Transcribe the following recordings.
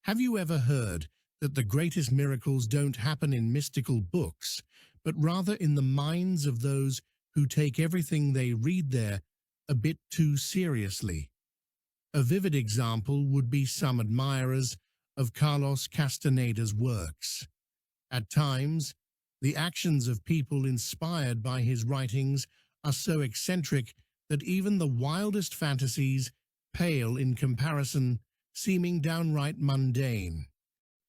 Have you ever heard that the greatest miracles don't happen in mystical books, but rather in the minds of those who take everything they read there a bit too seriously? A vivid example would be some admirers of Carlos Castaneda's works. At times, the actions of people inspired by his writings are so eccentric that even the wildest fantasies pale in comparison, seeming downright mundane.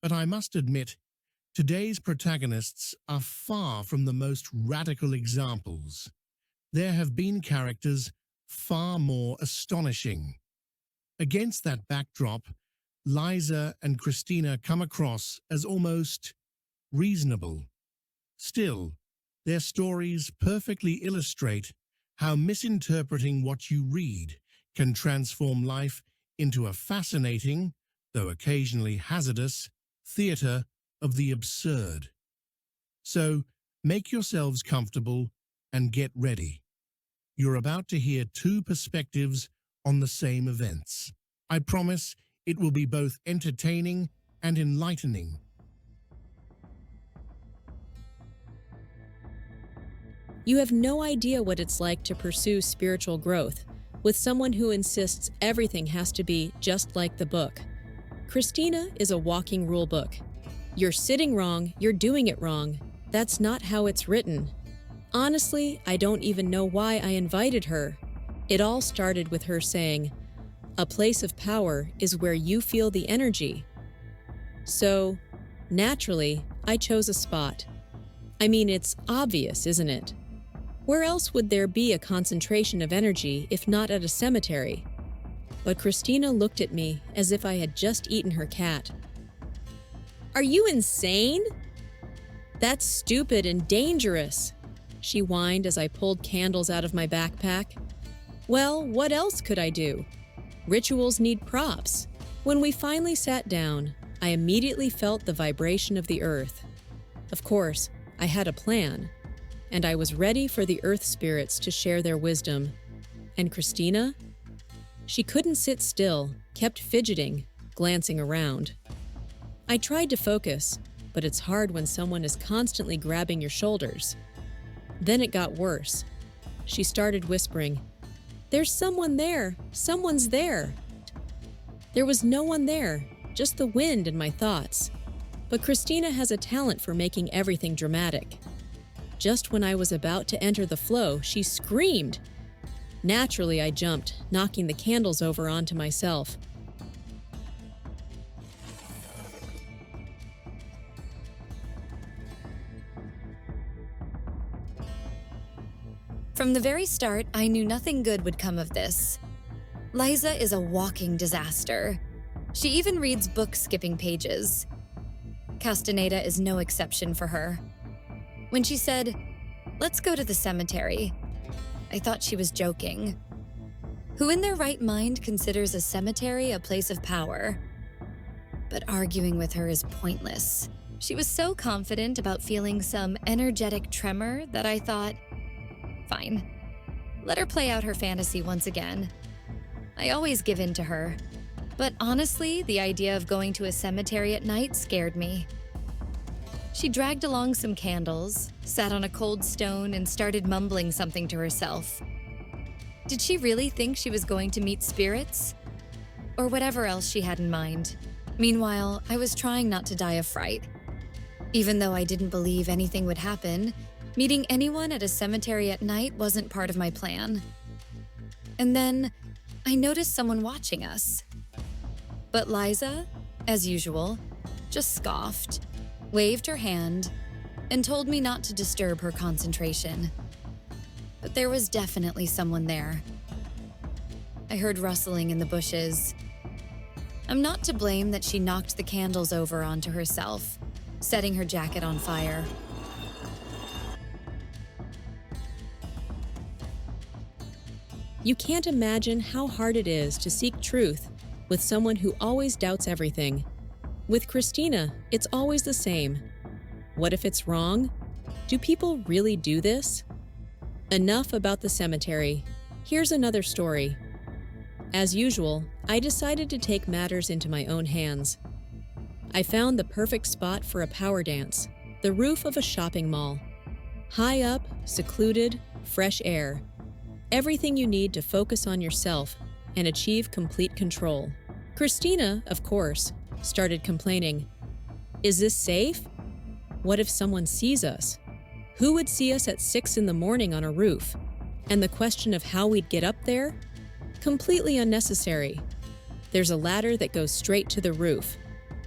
But I must admit, today's protagonists are far from the most radical examples. There have been characters far more astonishing. Against that backdrop, Liza and Christina come across as almost reasonable. Still, their stories perfectly illustrate how misinterpreting what you read can transform life into a fascinating, though occasionally hazardous, theater of the absurd. So, make yourselves comfortable and get ready. You're about to hear two perspectives on the same events. I promise it will be both entertaining and enlightening. You have no idea what it's like to pursue spiritual growth with someone who insists everything has to be just like the book. Christina is a walking rule book. You're sitting wrong, you're doing it wrong. That's not how it's written. Honestly, I don't even know why I invited her. It all started with her saying, "A place of power is where you feel the energy." So, naturally, I chose a spot. I mean, it's obvious, isn't it? Where else would there be a concentration of energy if not at a cemetery? But Christina looked at me as if I had just eaten her cat. "Are you insane? That's stupid and dangerous," she whined as I pulled candles out of my backpack. Well, what else could I do? Rituals need props. When we finally sat down, I immediately felt the vibration of the earth. Of course, I had a plan, and I was ready for the earth spirits to share their wisdom. And Christina? She couldn't sit still, kept fidgeting, glancing around. I tried to focus, but it's hard when someone is constantly grabbing your shoulders. Then it got worse. She started whispering, "There's someone there! Someone's there!" There was no one there, just the wind and my thoughts. But Christina has a talent for making everything dramatic. Just when I was about to enter the flow, she screamed. Naturally, I jumped, knocking the candles over onto myself. From the very start, I knew nothing good would come of this. Liza is a walking disaster. She even reads books skipping pages. Castaneda is no exception for her. When she said, "Let's go to the cemetery," I thought she was joking. Who in their right mind considers a cemetery a place of power? But arguing with her is pointless. She was so confident about feeling some energetic tremor that I thought, fine, let her play out her fantasy once again. I always give in to her, but honestly, the idea of going to a cemetery at night scared me. She dragged along some candles, sat on a cold stone, and started mumbling something to herself. Did she really think she was going to meet spirits? Or whatever else she had in mind. Meanwhile, I was trying not to die of fright. Even though I didn't believe anything would happen, meeting anyone at a cemetery at night wasn't part of my plan. And then, I noticed someone watching us. But Liza, as usual, just scoffed, waved her hand, and told me not to disturb her concentration. But there was definitely someone there. I heard rustling in the bushes. I'm not to blame that she knocked the candles over onto herself, setting her jacket on fire. You can't imagine how hard it is to seek truth with someone who always doubts everything. With Christina, it's always the same. What if it's wrong? Do people really do this? Enough about the cemetery. Here's another story. As usual, I decided to take matters into my own hands. I found the perfect spot for a power dance, the roof of a shopping mall. High up, secluded, fresh air. Everything you need to focus on yourself and achieve complete control. Christina, of course, started complaining. Is this safe? What if someone sees us? Who would see us at 6 in the morning on a roof? And the question of how we'd get up there? Completely unnecessary. There's a ladder that goes straight to the roof.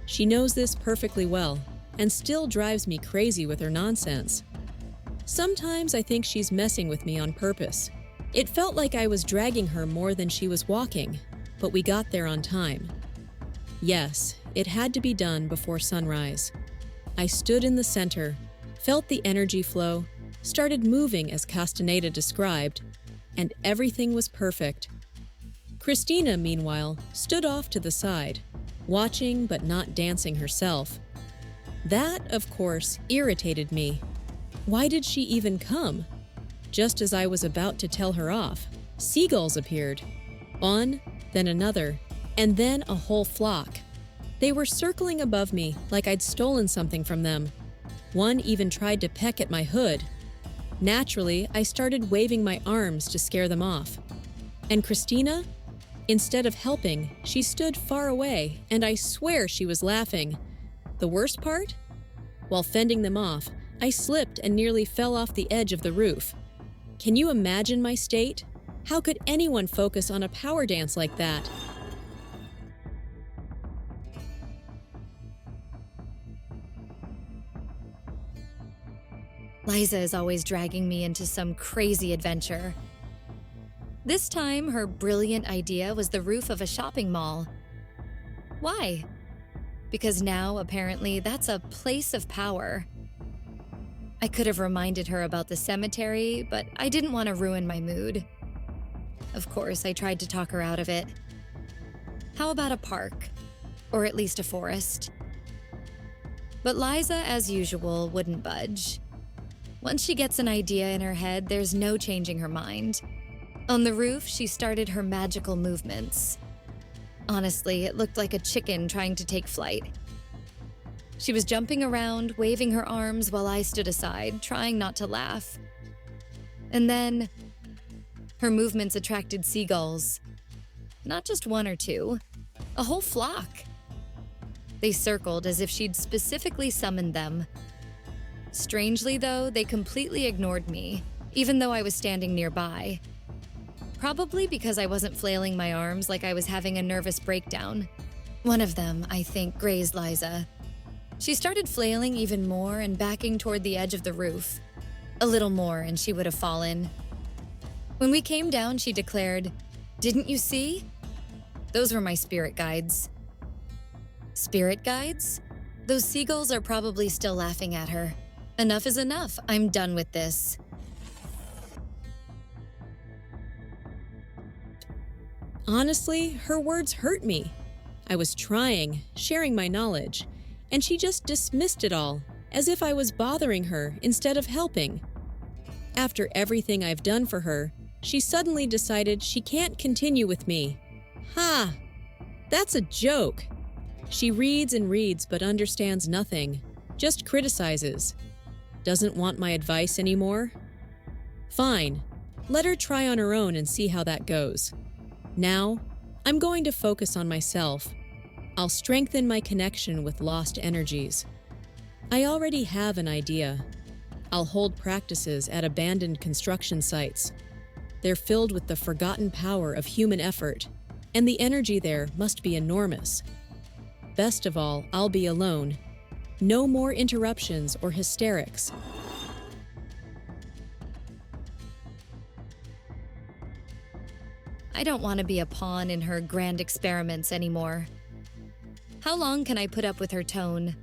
She knows this perfectly well and still drives me crazy with her nonsense. Sometimes I think she's messing with me on purpose. It felt like I was dragging her more than she was walking, but we got there on time. Yes, it had to be done before sunrise. I stood in the center, felt the energy flow, started moving as Castaneda described, and everything was perfect. Christina, meanwhile, stood off to the side, watching but not dancing herself. That, of course, irritated me. Why did she even come? Just as I was about to tell her off, seagulls appeared. One, then another, and then a whole flock. They were circling above me like I'd stolen something from them. One even tried to peck at my hood. Naturally, I started waving my arms to scare them off. And Christina? Instead of helping, she stood far away, and I swear she was laughing. The worst part? While fending them off, I slipped and nearly fell off the edge of the roof. Can you imagine my state? How could anyone focus on a power dance like that? Liza is always dragging me into some crazy adventure. This time, her brilliant idea was the roof of a shopping mall. Why? Because now, apparently, that's a place of power. I could have reminded her about the cemetery, but I didn't want to ruin my mood. Of course, I tried to talk her out of it. How about a park? Or at least a forest? But Liza, as usual, wouldn't budge. Once she gets an idea in her head, there's no changing her mind. On the roof, she started her magical movements. Honestly, it looked like a chicken trying to take flight. She was jumping around, waving her arms while I stood aside, trying not to laugh. And then, her movements attracted seagulls. Not just one or two, a whole flock. They circled as if she'd specifically summoned them. Strangely, though, they completely ignored me, even though I was standing nearby. Probably because I wasn't flailing my arms like I was having a nervous breakdown. One of them, I think, grazed Liza. She started flailing even more and backing toward the edge of the roof. A little more and she would have fallen. When we came down, she declared, "Didn't you see? Those were my spirit guides." Spirit guides? Those seagulls are probably still laughing at her. Enough is enough. I'm done with this. Honestly, her words hurt me. I was trying, sharing my knowledge, and she just dismissed it all, as if I was bothering her instead of helping. After everything I've done for her, she suddenly decided she can't continue with me. Ha! That's a joke. She reads and reads but understands nothing, just criticizes. Doesn't want my advice anymore? Fine, let her try on her own and see how that goes. Now, I'm going to focus on myself. I'll strengthen my connection with lost energies. I already have an idea. I'll hold practices at abandoned construction sites. They're filled with the forgotten power of human effort, and the energy there must be enormous. Best of all, I'll be alone. No more interruptions or hysterics. I don't want to be a pawn in her grand experiments anymore. How long can I put up with her tone?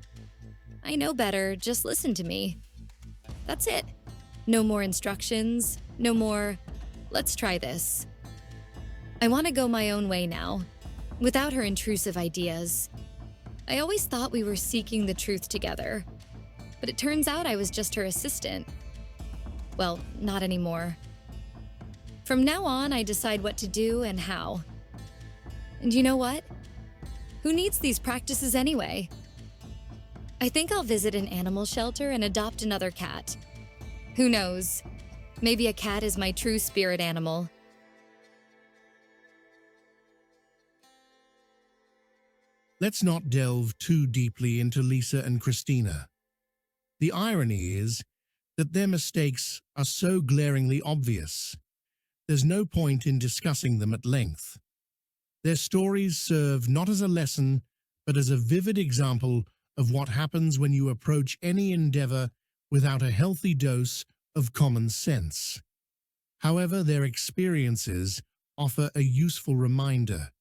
I know better, just listen to me. That's it. No more instructions, no more, let's try this. I want to go my own way now, without her intrusive ideas. I always thought we were seeking the truth together, but it turns out I was just her assistant. Well, not anymore. From now on, I decide what to do and how. And you know what? Who needs these practices anyway? I think I'll visit an animal shelter and adopt another cat. Who knows? Maybe a cat is my true spirit animal. Let's not delve too deeply into Lisa and Christina. The irony is that their mistakes are so glaringly obvious. There's no point in discussing them at length. Their stories serve not as a lesson, but as a vivid example of what happens when you approach any endeavor without a healthy dose of common sense. However, their experiences offer a useful reminder.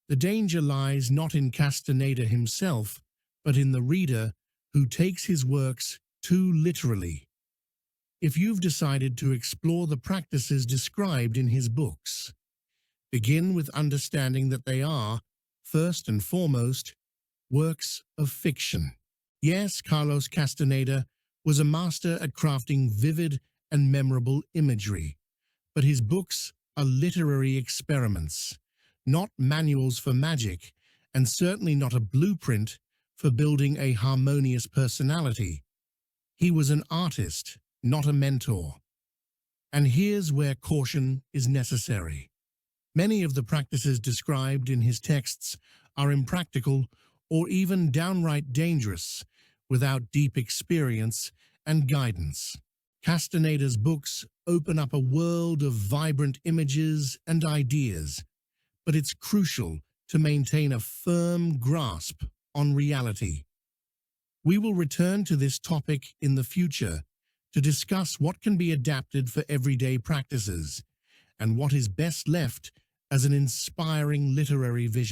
The danger lies not in Castaneda himself, but in the reader who takes his works too literally. If you've decided to explore the practices described in his books, begin with understanding that they are, first and foremost, works of fiction. Yes, Carlos Castaneda was a master at crafting vivid and memorable imagery, but his books are literary experiments, not manuals for magic, and certainly not a blueprint for building a harmonious personality. He was an artist, not a mentor. And here's where caution is necessary. Many of the practices described in his texts are impractical or even downright dangerous without deep experience and guidance. Castaneda's books open up a world of vibrant images and ideas, but it's crucial to maintain a firm grasp on reality. We will return to this topic in the future to discuss what can be adapted for everyday practices and what is best left as an inspiring literary vision.